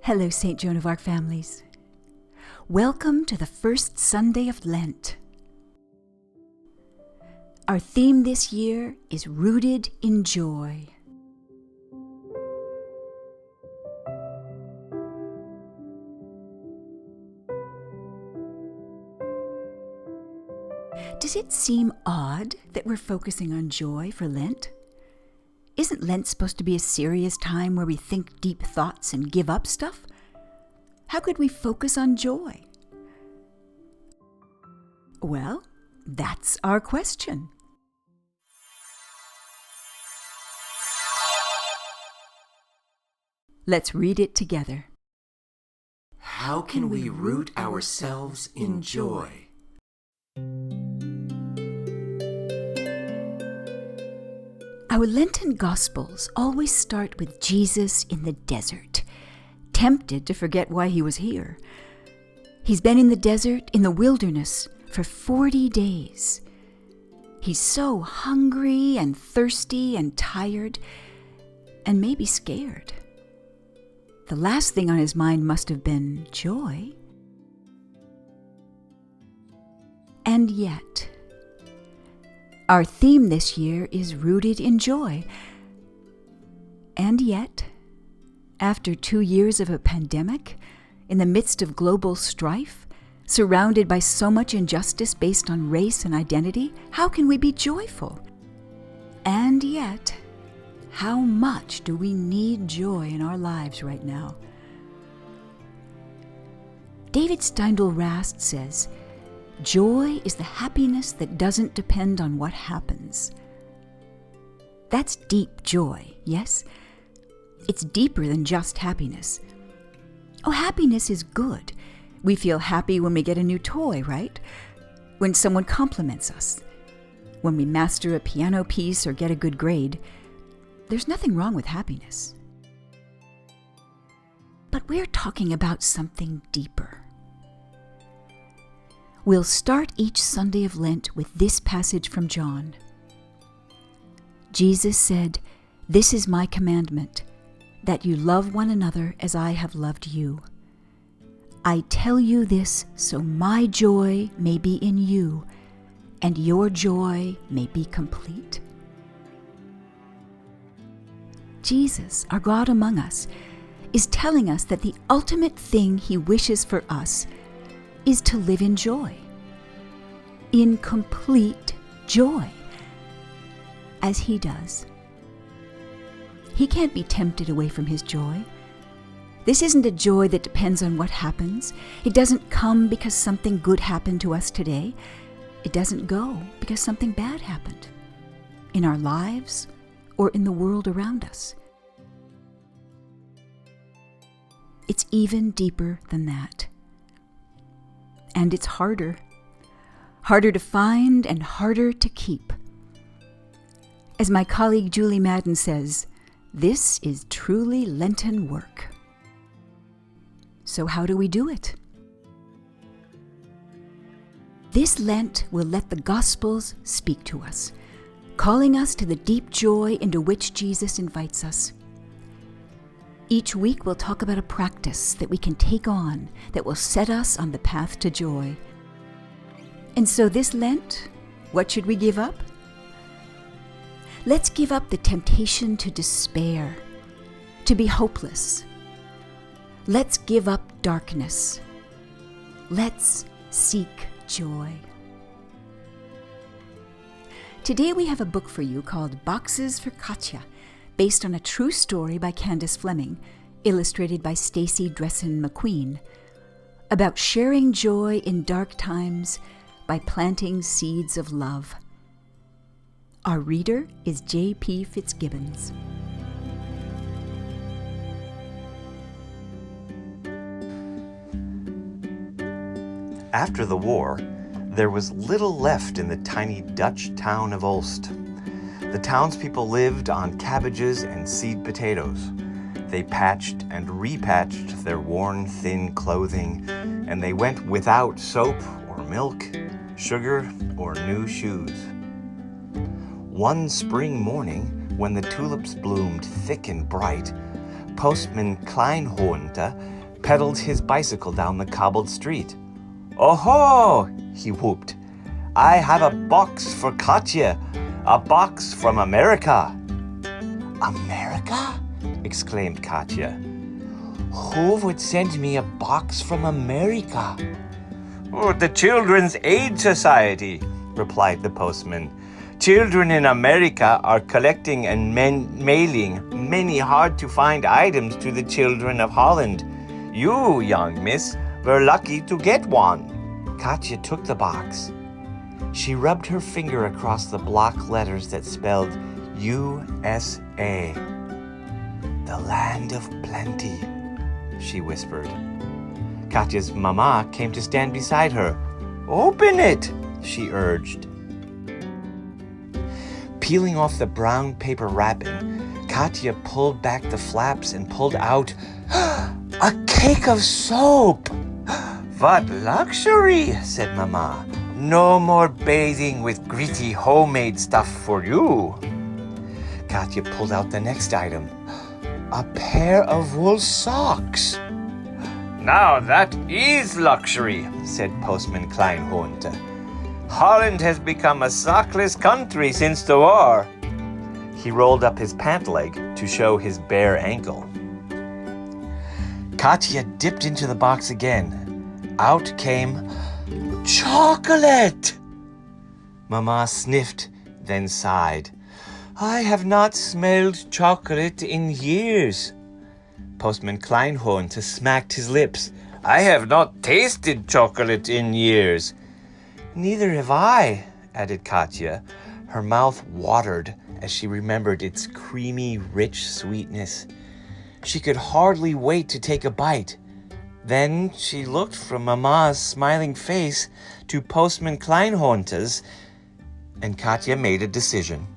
Hello, St. Joan of Arc families. Welcome to the first Sunday of Lent. Our theme this year is Rooted in Joy. Does it seem odd that we're focusing on joy for Lent? Isn't Lent supposed to be a serious time where we think deep thoughts and give up stuff? How could we focus on joy? Well, that's our question. Let's read it together. How can we root ourselves in joy? Our Lenten Gospels always start with Jesus in the desert, tempted to forget why he was here. He's been in the desert, in the wilderness, for 40 days. He's so hungry and thirsty and tired, and maybe scared. The last thing on his mind must have been joy. And yet, our theme this year is Rooted in Joy. And yet, after 2 years of a pandemic, in the midst of global strife, surrounded by so much injustice based on race and identity, how can we be joyful? And yet, how much do we need joy in our lives right now? David Steindl-Rast says, "Joy is the happiness that doesn't depend on what happens." That's deep joy, yes? It's deeper than just happiness. Oh, happiness is good. We feel happy when we get a new toy, right? When someone compliments us. When we master a piano piece or get a good grade. There's nothing wrong with happiness. But we're talking about something deeper. We'll start each Sunday of Lent with this passage from John. Jesus said, "This is my commandment, that you love one another as I have loved you. I tell you this so my joy may be in you, and your joy may be complete." Jesus, our God among us, is telling us that the ultimate thing he wishes for us is to live in joy. In complete joy. As he does. He can't be tempted away from his joy. This isn't a joy that depends on what happens. It doesn't come because something good happened to us today. It doesn't go because something bad happened. In our lives or in the world around us. It's even deeper than that. And it's harder. Harder to find and harder to keep. As my colleague Julie Madden says, this is truly Lenten work. So how do we do it? This Lent will let the Gospels speak to us, calling us to the deep joy into which Jesus invites us. Each week we'll talk about a practice that we can take on that will set us on the path to joy. And so this Lent, what should we give up? Let's give up the temptation to despair, to be hopeless. Let's give up darkness. Let's seek joy. Today we have a book for you called Boxes for Katya, based on a true story by Candace Fleming, illustrated by Stacy Dressen McQueen, about sharing joy in dark times by planting seeds of love. Our reader is JP Fitzgibbons. After the war, there was little left in the tiny Dutch town of Ulst. The townspeople lived on cabbages and seed potatoes. They patched and repatched their worn, thin clothing, and they went without soap or milk, sugar or new shoes. One spring morning, when the tulips bloomed thick and bright, Postman Kleinhornte pedaled his bicycle down the cobbled street. "Oh-ho!" he whooped. "I have a box for Katya, a box from America." "America?" exclaimed Katya. "Who would send me a box from America?" "Oh, the Children's Aid Society," replied the postman. "Children in America are collecting and mailing many hard-to-find items to the children of Holland. You, young miss, were lucky to get one." Katya took the box. She rubbed her finger across the block letters that spelled USA. "The land of plenty," she whispered. Katya's mama came to stand beside her. "Open it," she urged. Peeling off the brown paper wrapping, Katya pulled back the flaps and pulled out a cake of soap. "What luxury," said Mama. "No more bathing with gritty homemade stuff for you." Katya pulled out the next item. A pair of wool socks. "Now that is luxury," said Postman Kleinhornte. "Holland has become a sockless country since the war." He rolled up his pant leg to show his bare ankle. Katya dipped into the box again. Out came chocolate. Mama sniffed, then sighed. "I have not smelled chocolate in years." Postman Kleinhornte smacked his lips. "I have not tasted chocolate in years." "Neither have I," added Katya. Her mouth watered as she remembered its creamy, rich sweetness. She could hardly wait to take a bite. Then she looked from Mama's smiling face to Postman Kleinhornte's, and Katya made a decision.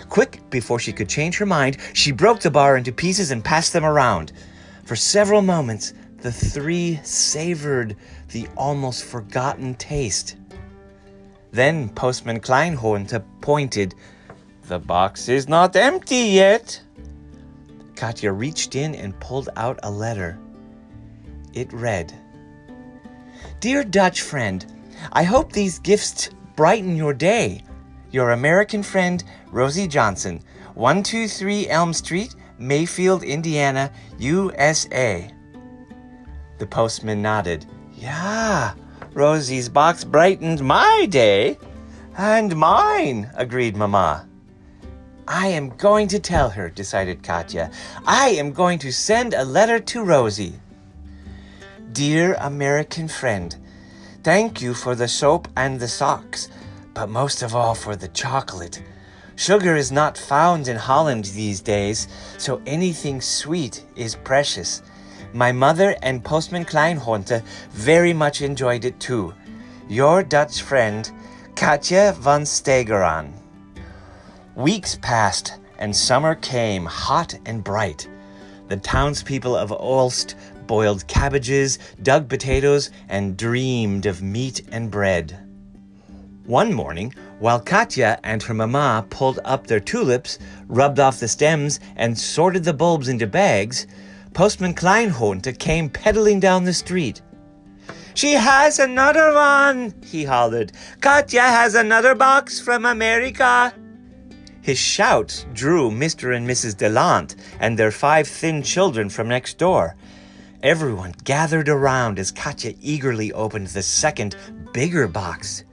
Quick, before she could change her mind, she broke the bar into pieces and passed them around. For several moments, the three savored the almost forgotten taste. Then Postman Kleinhornte pointed. "The box is not empty yet." Katya reached in and pulled out a letter. It read, "Dear Dutch friend, I hope these gifts brighten your day. Your American friend, Rosie Johnson, 123 Elm Street, Mayfield, Indiana, USA." The postman nodded. "Yeah, Rosie's box brightened my day." "And mine," agreed Mama. "I am going to tell her," decided Katya. "I am going to send a letter to Rosie." "Dear American friend, thank you for the soap and the socks, but most of all for the chocolate. Sugar is not found in Holland these days, so anything sweet is precious. My mother and Postman Kleinhornte very much enjoyed it too. Your Dutch friend, Katja van Stegeran." Weeks passed, and summer came hot and bright. The townspeople of Olst boiled cabbages, dug potatoes, and dreamed of meat and bread. One morning, while Katya and her mama pulled up their tulips, rubbed off the stems, and sorted the bulbs into bags, Postman Kleinhornte came pedaling down the street. "She has another one," he hollered. "Katya has another box from America." His shouts drew Mr. and Mrs. Delant and their 5 thin children from next door. Everyone gathered around as Katya eagerly opened the second, bigger box.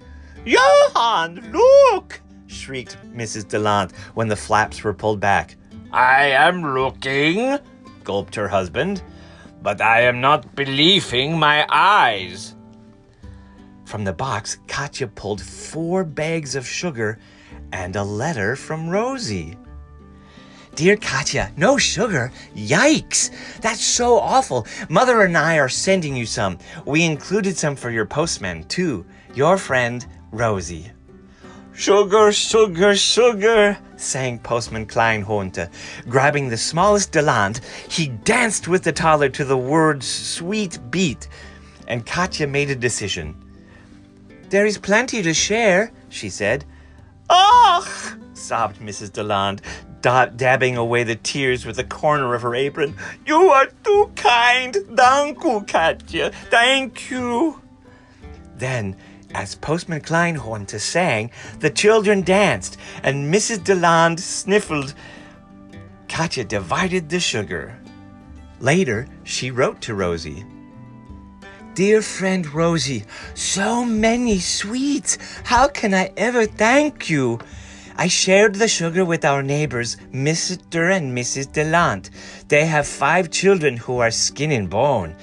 "Johann, look!" shrieked Mrs. Delant when the flaps were pulled back. "I am looking," gulped her husband, "but I am not believing my eyes." From the box, Katya pulled 4 bags of sugar and a letter from Rosie. "Dear Katya, no sugar? Yikes! That's so awful. Mother and I are sending you some. We included some for your postman, too. Your friend, Rosie." "Sugar, sugar, sugar," sang Postman Kleinhornte. Grabbing the smallest Delant, he danced with the toddler to the word's sweet beat, and Katya made a decision. "There is plenty to share," she said. "Ach!" sobbed Mrs. Deland. dabbing away the tears with the corner of her apron. "You are too kind. Thank you, Katja. Thank you." Then, as Postman Kleinhornte sang, the children danced, and Mrs. Deland sniffled. Katja divided the sugar. Later, she wrote to Rosie. "Dear friend Rosie, so many sweets. How can I ever thank you? I shared the sugar with our neighbors, Mr. and Mrs. Delant. They have 5 children who are skin and bone.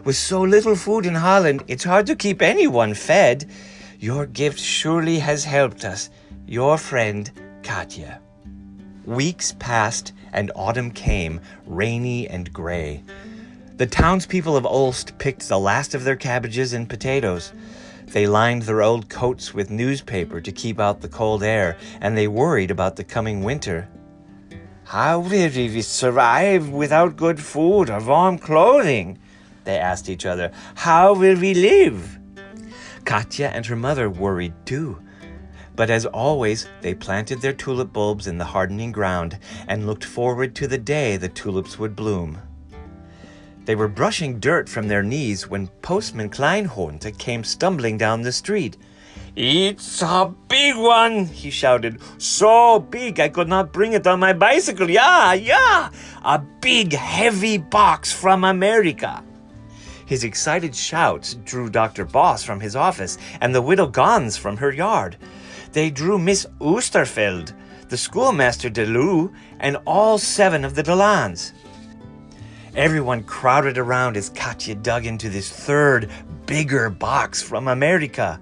With so little food in Holland, it's hard to keep anyone fed. Your gift surely has helped us. Your friend, Katja." Weeks passed, and autumn came, rainy and gray. The townspeople of Ulst picked the last of their cabbages and potatoes. They lined their old coats with newspaper to keep out the cold air, and they worried about the coming winter. "How will we survive without good food or warm clothing?" they asked each other. "How will we live?" Katja and her mother worried too. But as always, they planted their tulip bulbs in the hardening ground and looked forward to the day the tulips would bloom. They were brushing dirt from their knees when Postman Kleinhornte came stumbling down the street. "It's a big one," he shouted. "So big I could not bring it on my bicycle. Yeah. A big, heavy box from America." His excited shouts drew Dr. Boss from his office and the widow Gons from her yard. They drew Miss Oosterfeld, the schoolmaster DeLu, and all 7 of the Delans. Everyone crowded around as Katja dug into this 3rd, bigger box from America.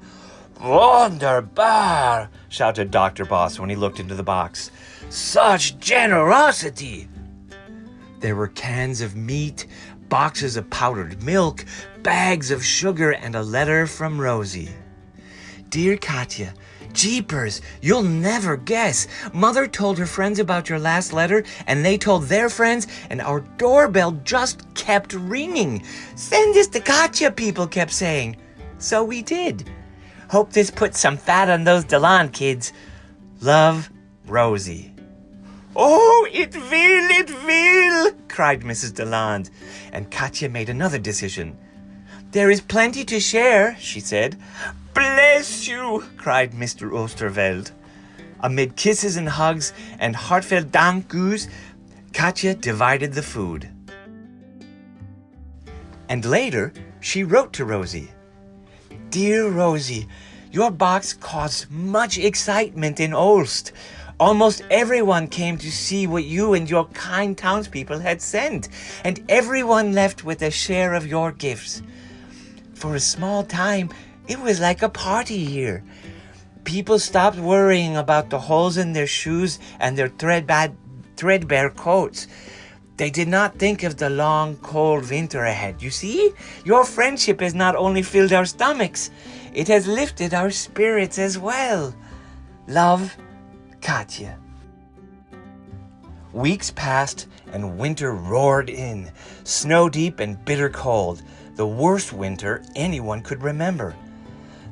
"Wunderbar!" shouted Dr. Boss when he looked into the box. "Such generosity!" There were cans of meat, boxes of powdered milk, bags of sugar, and a letter from Rosie. "Dear Katja, jeepers, you'll never guess. Mother told her friends about your last letter, and they told their friends, and our doorbell just kept ringing. 'Send this to Katja,' people kept saying. So we did. Hope this puts some fat on those Deland kids. Love, Rosie." "Oh, it will, cried Mrs. Deland, and Katja made another decision. "There is plenty to share," she said. "Bless you," cried Mr. Oosterveld. Amid kisses and hugs and heartfelt dank yous, Katja divided the food. And later, she wrote to Rosie. "Dear Rosie, your box caused much excitement in Ulst. Almost everyone came to see what you and your kind townspeople had sent, and everyone left with a share of your gifts. For a small time, it was like a party here. People stopped worrying about the holes in their shoes and their threadbare coats. They did not think of the long, cold winter ahead. You see, your friendship has not only filled our stomachs, it has lifted our spirits as well. Love, Katja." Weeks passed and winter roared in, snow-deep and bitter cold, the worst winter anyone could remember.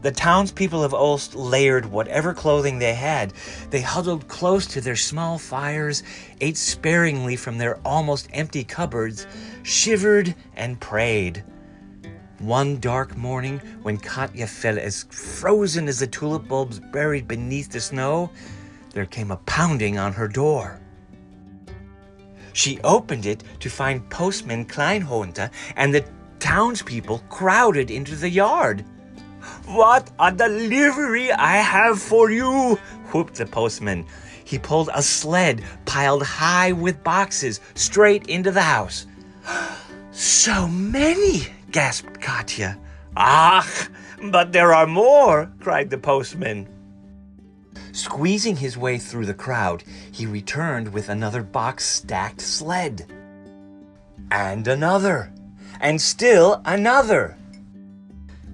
The townspeople of Ulst layered whatever clothing they had. They huddled close to their small fires, ate sparingly from their almost empty cupboards, shivered and prayed. One dark morning, when Katja felt as frozen as the tulip bulbs buried beneath the snow, there came a pounding on her door. She opened it to find Postman Kleinhornte and the townspeople crowded into the yard. "What a delivery I have for you!" whooped the postman. He pulled a sled piled high with boxes straight into the house. "So many!" gasped Katja. "Ach, but there are more!" cried the postman. Squeezing his way through the crowd, he returned with another box-stacked sled. And another. And still another.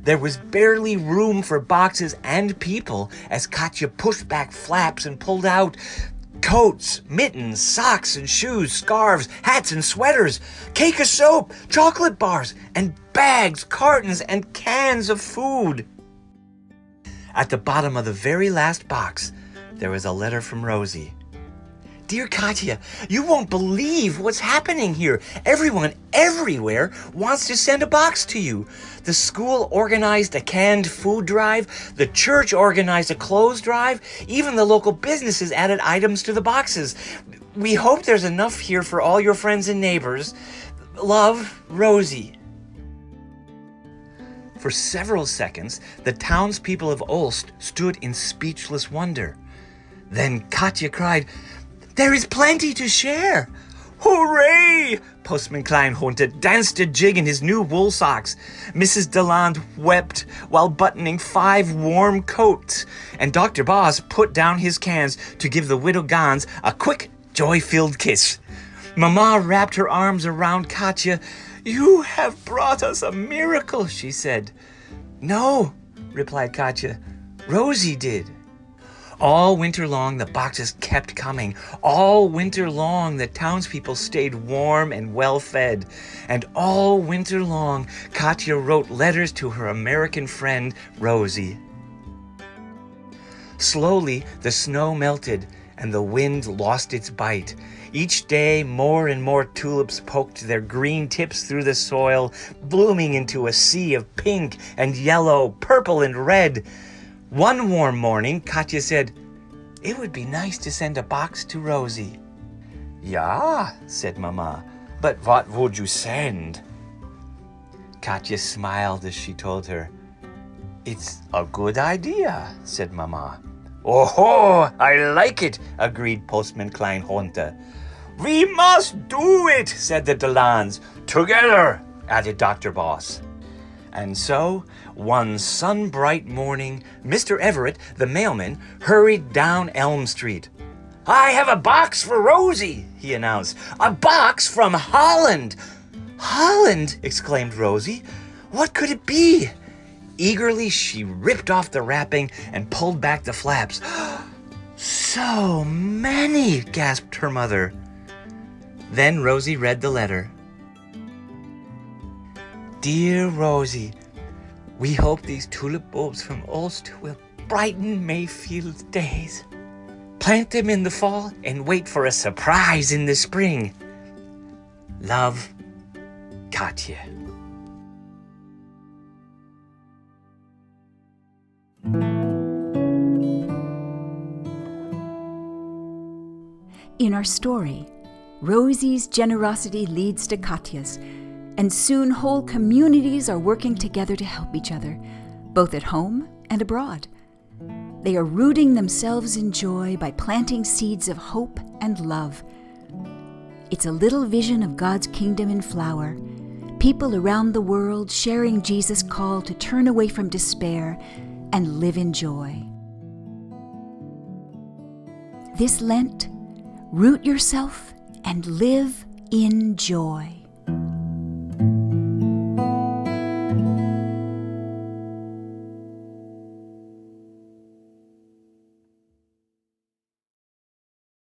There was barely room for boxes and people as Katja pushed back flaps and pulled out coats, mittens, socks and shoes, scarves, hats and sweaters, cake of soap, chocolate bars, and bags, cartons, and cans of food. At the bottom of the very last box, there was a letter from Rosie. Dear Katya, you won't believe what's happening here. Everyone everywhere wants to send a box to you. The school organized a canned food drive. The church organized a clothes drive. Even the local businesses added items to the boxes. We hope there's enough here for all your friends and neighbors. Love, Rosie. For several seconds, the townspeople of Ulst stood in speechless wonder. Then Katya cried, "There is plenty to share!" "Hooray!" Postman Kleinhunter danced a jig in his new wool socks. Mrs. Deland wept while buttoning 5 warm coats. And Dr. Boss put down his cans to give the widow Gans a quick, joy-filled kiss. Mama wrapped her arms around Katya. "You have brought us a miracle," she said. "No," replied Katya. "Rosie did." All winter long, the boxes kept coming. All winter long, the townspeople stayed warm and well-fed. And all winter long, Katya wrote letters to her American friend, Rosie. Slowly, the snow melted, and the wind lost its bite. Each day, more and more tulips poked their green tips through the soil, blooming into a sea of pink and yellow, purple and red. One warm morning, Katya said, "It would be nice to send a box to Rosie." "Yeah," said Mama, "but what would you send?" Katya smiled as she told her. "It's a good idea," said Mama. "Oh, I like it," agreed Postman Kleinhunter. "We must do it," said the Delans. "Together," added Dr. Boss. And so, one sun-bright morning, Mr. Everett, the mailman, hurried down Elm Street. "I have a box for Rosie," he announced. "A box from Holland." "Holland!" exclaimed Rosie. "What could it be?" Eagerly, she ripped off the wrapping and pulled back the flaps. "So many!" gasped her mother. Then Rosie read the letter. "Dear Rosie, we hope these tulip bulbs from Ulst will brighten Mayfield's days. Plant them in the fall and wait for a surprise in the spring. Love, Katya." In our story, Rosie's generosity leads to Katya's, and soon whole communities are working together to help each other, both at home and abroad. They are rooting themselves in joy by planting seeds of hope and love. It's a little vision of God's kingdom in flower, people around the world sharing Jesus' call to turn away from despair and live in joy. This Lent, root yourself and live in joy.